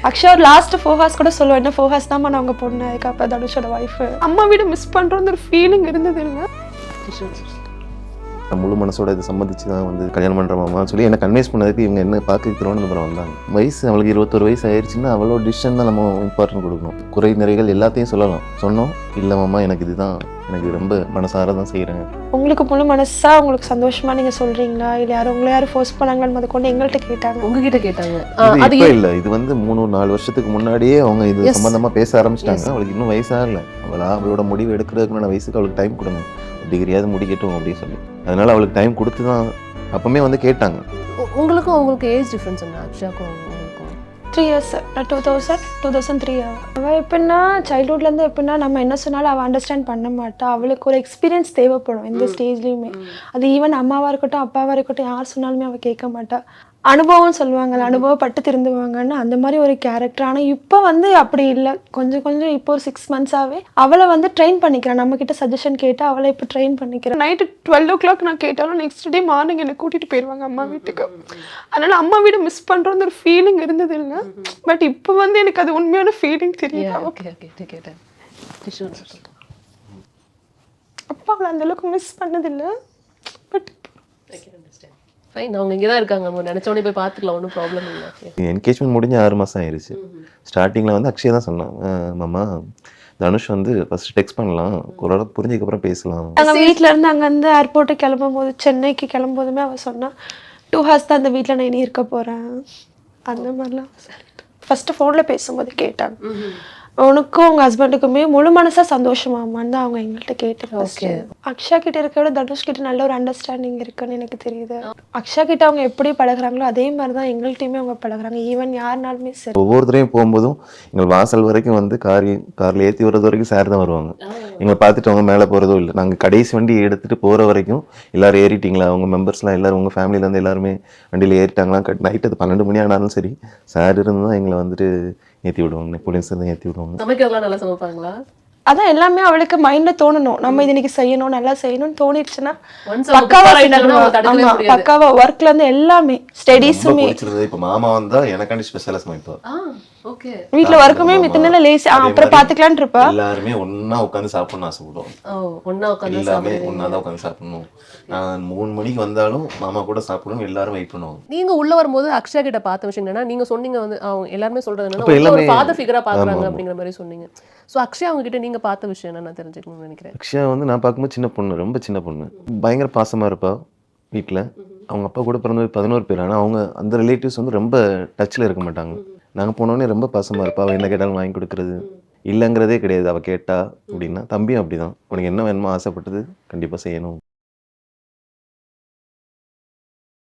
அக்ஷயா ஒரு last 4 hours கூட சொல்லுவேன், என்ன 4 ஹார்ஸ் தான் நான் உங்க பொண்ணு, அதுக்கப்புறம் தனுஷோட ஒய்ஃப். அம்மா வீடு மிஸ் பண்றோம்னு ஒரு ஃபீலிங் இருந்தது இல்லைங்க. முழு மனசோட இதை சம்மதிச்சு தான் வந்து கல்யாணம் பண்ணுறோமான்னு சொல்லி என்ன கன்வின்ஸ் பண்ணதுக்கு இவங்க என்ன பார்க்க திருவனந்தபுரம் வந்தாங்க. வயசு அவளுக்கு 21 வயசு ஆயிடுச்சுன்னா அவளோட டிசிஷன் தான் நம்ம இம்பார்ட்டன்ட் கொடுக்கணும். குறை நிறைகள் எல்லாத்தையும் சொல்லலாம். சொன்னோம் இல்லை மாமா எனக்கு இதுதான், எனக்கு ரொம்ப மனசார தான் செய்கிறேன். உங்களுக்கு முழு மனசா உங்களுக்கு சந்தோஷமா நீங்க சொல்றீங்களா, இல்லை யாரும் உங்களை யாரும் ஃபோர்ஸ் பண்ணாங்கன்னு அதை கொண்டு எங்கள்கிட்ட கேட்டாங்க? உங்ககிட்ட கேட்டாங்க. அது இப்போ இல்லை, இது வந்து 3-4 வருஷத்துக்கு முன்னாடியே அவங்க இது சம்பந்தமா பேச ஆரம்பிச்சிட்டாங்க. அவளுக்கு இன்னும் வயசாகல. அவளோட முடிவு எடுக்கிறதுக்குன்னு வயசுக்கு அவளுக்கு டைம் கொடுங்க, டிகிரியாவது முடிக்கட்டும் அப்படின்னு சொல்லி. அதனால அவளுக்கு டைம் கொடுத்து தான் அப்பவுமே வந்து கேட்டாங்க. உங்களுக்கும் அவங்களுக்கு ஏஜ் டிஃபரன்ஸ் என்ன? அக்ஷயாக்கும் 3 இயர்ஸ். 2003 அவள் எப்படின்னா சைல்ட்ஹுட்லேருந்து எப்படின்னா நம்ம என்ன சொன்னாலும் அவள் அண்டர்ஸ்டாண்ட் பண்ண மாட்டா. அவளுக்கு ஒரு எக்ஸ்பீரியன்ஸ் தேவைப்படும் எந்த ஸ்டேஜ்லேயுமே. அது ஈவன் அம்மாவாக இருக்கட்டும் அப்பாவாக இருக்கட்டும் யார் சொன்னாலுமே அவள் கேட்க மாட்டா. அனுபவம் சொல்லுவாங்கல்ல, அனுபவப்பட்டு திருந்துவாங்கன்னு அந்த மாதிரி ஒரு கேரக்டர். ஆனால் இப்போ வந்து அப்படி இல்லை. கொஞ்சம் இப்போ ஒரு 6 மந்த்ஸாகவே அவளை வந்து ட்ரெயின் பண்ணிக்கிறேன். நம்மக்கிட்ட சஜஷன் கேட்டு அவளை இப்போ ட்ரெயின் பண்ணிக்கிறேன். நைட்டு 12 o'clock நான் கேட்டாலும் நெக்ஸ்ட் டே மார்னிங் என்னை கூட்டிகிட்டு போயிடுவாங்க அம்மா வீட்டுக்கு. அதனால அம்மா வீடு மிஸ் பண்ணுறோன்னு ஒரு ஃபீலிங் இருந்தது இல்லை. பட் இப்போ வந்து எனக்கு அது உண்மையான ஃபீலிங் தெரியல. அப்பா அவளை அந்த அளவுக்கு மிஸ் பண்ணதில்லை. பட் ஃபைன், அவங்க இங்கே தான் இருக்காங்க. நம்ம நினச்சோடனே போய் பார்த்துக்கலாம், ஒன்றும் ப்ராப்ளம் இல்லை. என்கேஜ்மெண்ட் முடிஞ்சு 6 மாதம் ஆயிடுச்சு. ஸ்டார்டிங்கில் வந்து அக்ஷயா தான் சொன்னான், மாமா தனுஷ் வந்து ஃபர்ஸ்ட் டெக்ஸ்ட் பண்ணலாம், ஒரு புரிஞ்சதுக்கப்புறம் பேசலாம். நாங்கள் வீட்டில் இருந்து அங்கேருந்து ஏர்போர்ட்டுக்கு கிளம்பும் போது, சென்னைக்கு கிளம்பும் போதுமே அவள் சொன்னான் 2 hours தான் அந்த வீட்டில் நான் இனி இருக்க போகிறேன் அந்த மாதிரிலாம். ஃபஸ்ட்டு ஃபோனில் பேசும்போது கேட்டாங்க, உனக்கும் உங்கள் ஹஸ்பண்டுக்குமே முழு மனசாக சந்தோஷமாமான்னு தான் அவங்க எங்கள்கிட்ட கேட்டு. அக்ஷயா கிட்ட இருக்க விட தனுஷ் கிட்ட நல்ல ஒரு அண்டர்ஸ்டாண்டிங் இருக்குன்னு எனக்கு தெரியுது. அக்ஷயா கிட்ட அவங்க எப்படி பழகுறாங்களோ அதே மாதிரி தான் எங்கள்கிட்டயுமே அவங்க பழகுறாங்க. ஈவன் யாருனாலுமே சரி. ஒவ்வொருத்தரையும் போகும்போதும் எங்கள் வாசல் வரைக்கும் வந்து காரில் ஏற்றி வர்றது வரைக்கும் சார் தான் வருவாங்க. எங்களை பார்த்துட்டு அவங்க மேலே போகிறதோ இல்லை. நாங்கள் கடைசி வண்டி எடுத்துகிட்டு போகிற வரைக்கும் எல்லோரும் ஏறிட்டிங்களா, அவங்க மெம்பர்ஸ்லாம் எல்லோரும் உங்கள் ஃபேமிலியிலேருந்து எல்லாருமே வண்டியில் ஏறிட்டாங்களா, நைட்டு அது 12 மணி ஆனாலும் சரி சார் இருந்து தான் எங்களை வந்துட்டு ஏற்றி விடுவாங்க. போலீஸ் தான் ஏற்றி விடுவாங்க. சமைக்கிறதுலாம் நல்லா சமைப்பாங்களா? அதான் எல்லாமே அவளுக்கு மைண்ட்ல தோணணும், நம்ம இது இன்னைக்கு செய்யணும் நல்லா செய்யணும்னு தோணிடுச்சுன்னா பக்காவா ஒர்க்ல இருந்து எல்லாமே ஸ்டடீஸுமே. இப்போ மாமா வந்தா எனக்காண்டி ஸ்பெஷலா சமைப்பா. வீட்ல ஒர்க்குமே மித்தனால லேசி அப்புறம் பாத்துக்கலாம்னு இருப்பா. எல்லாருமே ஒண்ணா உட்கார்ந்து சாப்பிடணும் ஆசைப்படுவோம். ஒண்ணா உட்கார்ந்து எல்லாமே ஒண்ணா தான் உட்கார்ந்து சாப்பிடணும். நான் 3 மணிக்கு வந்தாலும் மாமா கூட சாப்பிடணும், எல்லாரும் வெயிட் பண்ணுவாங்க. நீங்க உள்ள வரும்போது அக்ஷயா கிட்ட பார்த்த விஷயம் என்னன்னா, நீங்க சொன்னீங்க வந்து அவங்க எல்லாருமே சொல்றது என்னன்னா ஒரு ஃாதர் ஃபிகரா பாக்குறாங்க அப்படிங்கிற மாதிரி சொன்னீங்க. சோ அக்ஷயா அவங்க கிட்ட நீங்க பார்த்த விஷயம் என்ன நான் தெரிஞ்சுக்கணும்னு நினைக்கிறேன். அக்ஷயா வந்து நான் பார்க்கும்போது சின்ன பொண்ணு, ரொம்ப சின்ன பொண்ணு, பயங்கர பாசமா இருப்பா. வீட்டில் அவங்க அப்பா கூட பிறந்தது 11 பேர். ஆனால் அவங்க அந்த ரிலேட்டிவ்ஸ் வந்து ரொம்ப டச்சில் இருக்க மாட்டாங்க. நாங்கள் போனோடனே ரொம்ப பாசமாக இருப்பா. அவள் என்ன கேட்டாலும் வாங்கி கொடுக்குறது இல்லைங்கிறதே கிடையாது. அவள் கேட்டா அப்படின்னா தம்பியும் அப்படிதான், உனக்கு என்ன வேணுமோ ஆசைப்பட்டது கண்டிப்பாக செய்யணும்.